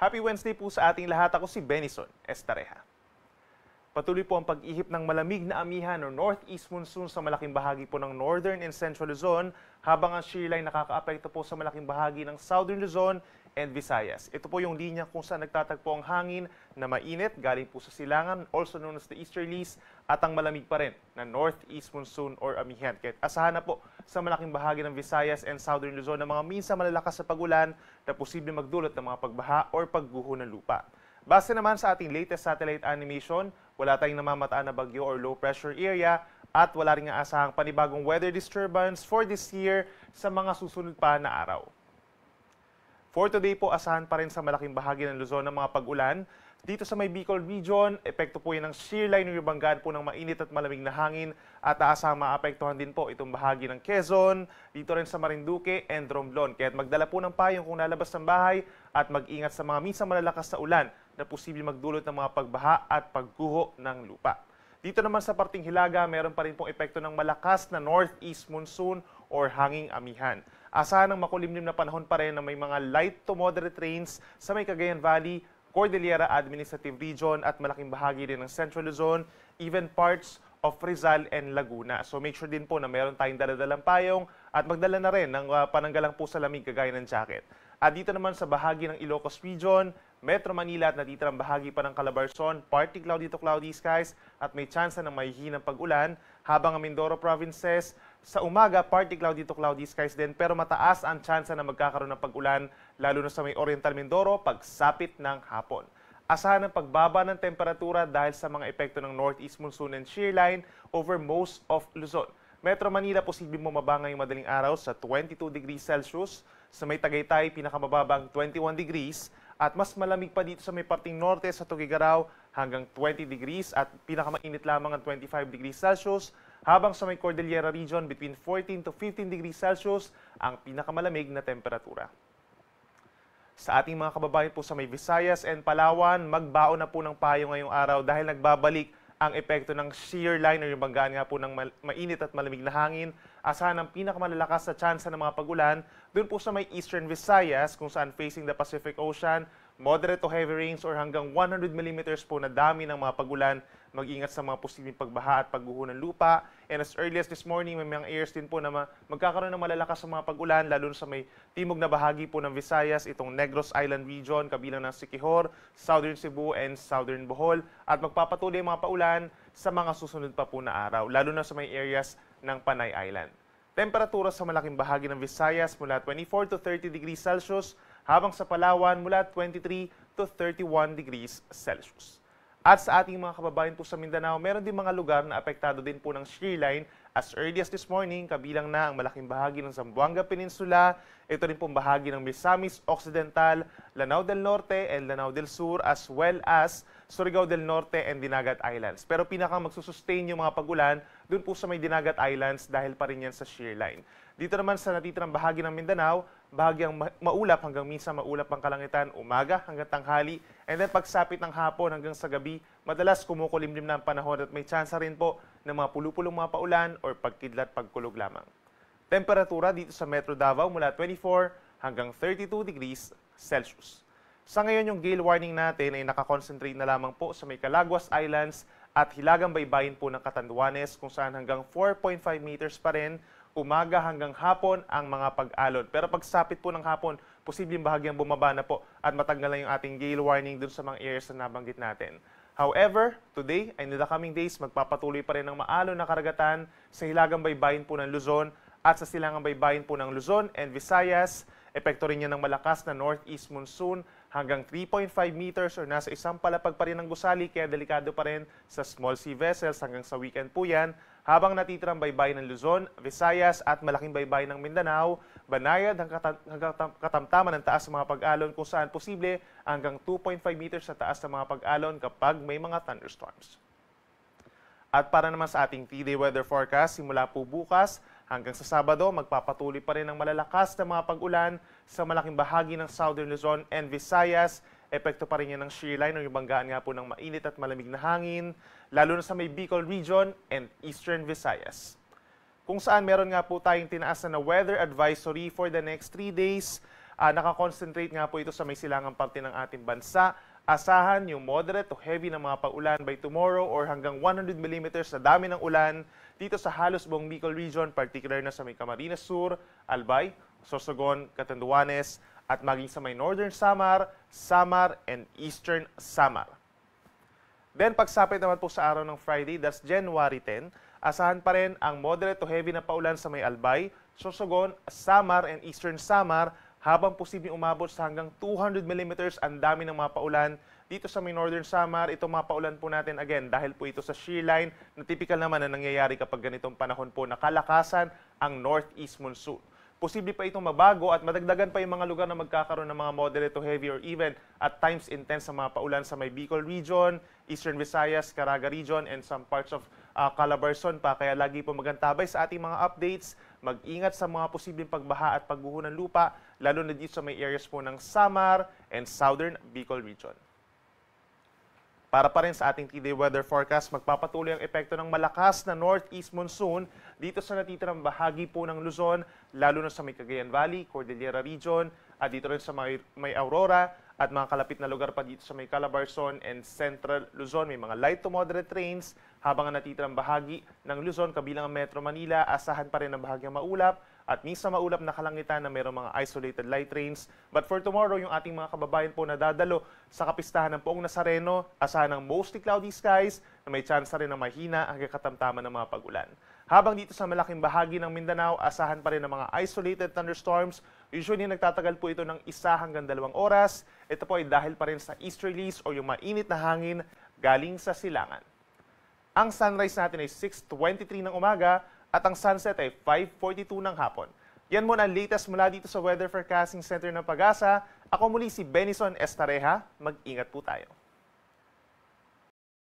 Happy Wednesday po sa ating lahat. Ako si Benison Estareja. Patuloy po ang pag-ihip ng malamig na amihan o northeast monsoon sa malaking bahagi po ng northern and central Luzon, habang ang shear line nakakaapekto po sa malaking bahagi ng southern Luzon and Visayas. Ito po yung linya kung saan nagtatagpo ang hangin na mainit galing po sa silangan, also known as the easterlies, at ang malamig pa rin na northeast monsoon or amihan. Kaya asahan na po sa malaking bahagi ng Visayas and southern Luzon ng mga minsan malalakas na pagulan na posibleng magdulot ng mga pagbaha or pagguho ng lupa. Base naman sa ating latest satellite animation, wala tayong namamataan na bagyo or low pressure area at wala rin nga asahang panibagong weather disturbance for this year sa mga susunod pa na araw. For today po, asahan pa rin sa malaking bahagi ng Luzon ng mga pag-ulan. Dito sa may Bicol region, epekto po yan ng shear line o banggaan po ng mainit at malamig na hangin at aasahang maapektuhan din po itong bahagi ng Quezon, dito rin sa Marinduque and Romblon. Kaya magdala po ng payong kung lalabas ng bahay at mag-ingat sa mga minsan malalakas na ulan na posibleng magdulot ng mga pagbaha at pagguho ng lupa. Dito naman sa parting Hilaga, meron pa rin pong epekto ng malakas na northeast monsoon or hanging amihan. Asahan ng makulimlim na panahon pa rin na may mga light to moderate rains sa may Cagayan Valley, Cordillera Administrative Region at malaking bahagi din ng Central Luzon, even parts of Rizal and Laguna. So make sure din po na meron tayong daladalang payong at magdala na rin ng pananggalang po sa lamig kagaya ng jacket. At dito naman sa bahagi ng Ilocos Region, Metro Manila at natitirang bahagi pa ng Calabarzon, partly cloudy to cloudy skies at may tsansa ng mahihinang pag-ulan, habang ang Mindoro provinces, sa umaga, partly cloudy to cloudy skies din, pero mataas ang tsansa na magkakaroon ng pag-ulan, lalo na sa may Oriental Mindoro, pagsapit ng hapon. Asahan ng pagbaba ng temperatura dahil sa mga epekto ng northeast monsoon and shear line over most of Luzon. Metro Manila, posibleng bumaba ngayong madaling araw sa 22 degrees Celsius. Sa may Tagaytay, pinakamababang 21 degrees. At mas malamig pa dito sa may parting norte sa Tuguegarao hanggang 20 degrees at pinakamainit lamang ang 25 degrees Celsius. Habang sa may Cordillera region, between 14 to 15 degrees Celsius ang pinakamalamig na temperatura. Sa ating mga kababayan po sa may Visayas and Palawan, magbaon na po ng payo ngayong araw dahil nagbabalik ang epekto ng shear line o yung banggaan nga po ng mainit at malamig na hangin. Asahan ang pinakamalalakas na tsansa ng mga pagulan doon po sa may Eastern Visayas kung saan facing the Pacific Ocean, moderate to heavy rains or hanggang 100 millimeters po na dami ng mga pagulan. Mag-ingat sa mga posibleng pagbaha at pagguho ng lupa. And as early as this morning, may mga areas din po na magkakaroon ng malalakas sa mga pagulan, lalo sa may timog na bahagi po ng Visayas, itong Negros Island region, kabilang ng Siquijor, Southern Cebu, and Southern Bohol. At magpapatuloy ang mga paulan sa mga susunod pa po na araw, lalo na sa may areas ng Panay Island. Temperatura sa malaking bahagi ng Visayas mula 24 to 30 degrees Celsius, habang sa Palawan mula 23 to 31 degrees Celsius. At sa ating mga kababayan po sa Mindanao, meron din mga lugar na apektado din po ng shear line as early as this morning, kabilang na ang malaking bahagi ng Zamboanga Peninsula, ito rin pong bahagi ng Misamis Occidental, Lanao del Norte and Lanao del Sur, as well as Surigao del Norte and Dinagat Islands. Pero pinakang magsusustain yung mga pagulan doon po sa may Dinagat Islands dahil pa rin yan sa shear line. Dito naman sa natitirang bahagi ng Mindanao, bahagyang maulap hanggang minsan maulap ang kalangitan umaga hanggang tanghali, and then pagsapit ng hapon hanggang sa gabi, madalas kumukulimlim na ang panahon at may tsansa rin po ng mga pulupulong mga paulan or pagkidlat pagkulog lamang. Temperatura dito sa Metro Davao mula 24 hanggang 32 degrees Celsius. Sa ngayon, yung gale warning natin ay nakakonsentrate na lamang po sa may Calaguas Islands at hilagang baybayin po ng Catanduanes kung saan hanggang 4.5 meters pa rin umaga hanggang hapon ang mga pag-alon. Pero pagsapit po ng hapon, posibleng bahagyang bumaba na po at matanggal na yung ating gale warning dun sa mga areas na nabanggit natin. However, today and in the coming days, magpapatuloy pa rin ng maalon na karagatan sa hilagang baybayin po ng Luzon at sa silangang baybayin po ng Luzon and Visayas. Epekto rin yan ng malakas na northeast monsoon hanggang 3.5 meters or nasa isang palapag pa rin ng gusali, kaya delikado pa rin sa small sea vessels hanggang sa weekend po yan. Habang natitirang baybayin ng Luzon, Visayas at malaking baybayin ng Mindanao, banayad hanggang katamtaman ng taas ng mga pag-alon kung saan posible hanggang 2.5 meters sa taas ng mga pag-alon kapag may mga thunderstorms. At para naman sa ating 3-day weather forecast, simula po bukas hanggang sa Sabado, magpapatuloy pa rin ang malalakas na mga pag-ulan sa malaking bahagi ng Southern Luzon and Visayas. Epekto pa rin yan ng shear line o yung banggaan nga po ng mainit at malamig na hangin, lalo na sa may Bicol region and Eastern Visayas. Kung saan meron nga po tayong tinaas na weather advisory for the next 3 days nakakonsentrate nga po ito sa may silangang parte ng ating bansa. Asahan yung moderate to heavy na mga paulan by tomorrow or hanggang 100 millimeters na dami ng ulan dito sa halos buong Bicol Region, particular na sa may Camarines Sur, Albay, Sorsogon, Catanduanes, at maging sa may Northern Samar, Samar, and Eastern Samar. Then pagsapit naman po sa araw ng Friday, that's January 10, asahan pa rin ang moderate to heavy na paulan sa may Albay, Sorsogon, Samar, and Eastern Samar, habang posibleng umabot sa hanggang 200 millimeters ang dami ng mga paulan dito sa may Northern Samar. Itong mga paulan po natin again dahil po ito sa shear line na typical naman na nangyayari kapag ganitong panahon po na kalakasan ang northeast monsoon. Posible pa itong mabago at madagdagan pa yung mga lugar na magkakaroon ng mga moderate to heavy or even at times intense sa mga paulan sa may Bicol Region, Eastern Visayas, Caraga Region, and some parts of Calabarzon pa. Kaya lagi po magantabay sa ating mga updates, mag-ingat sa mga posibleng pagbaha at pagguho ng lupa, lalo na dito sa may areas po ng Samar and Southern Bicol Region. Para pa rin sa ating T-Day weather forecast, magpapatuloy ang epekto ng malakas na northeast monsoon dito sa natitirang bahagi po ng Luzon, lalo na sa may Cagayan Valley, Cordillera Region, at dito rin sa may Aurora at mga kalapit na lugar pa dito sa may Calabarzon and Central Luzon. May mga light to moderate rains habang ang natitirang bahagi ng Luzon, kabilang ang Metro Manila, asahan pa rin ang bahagyang maulap at minsan maulap na kalangitan na mayroong mga isolated light rains. But for tomorrow, yung ating mga kababayan po na dadalo sa kapistahan ng Poong Nazareno, asahan ng mostly cloudy skies na may chance rin ng mahina hanggang katamtaman ng mga pag-ulan. Habang dito sa malaking bahagi ng Mindanao, asahan pa rin ng mga isolated thunderstorms. Usually nagtatagal po ito ng 1 hanggang 2 oras. Ito po ay dahil pa rin sa easterlies o yung mainit na hangin galing sa silangan. Ang sunrise natin ay 6:23 ng umaga at ang sunset ay 5:42 ng hapon. Yan muna ang latest mula dito sa Weather Forecasting Center ng Pag-asa. Ako muli si Benison Estareja. Mag-ingat po tayo.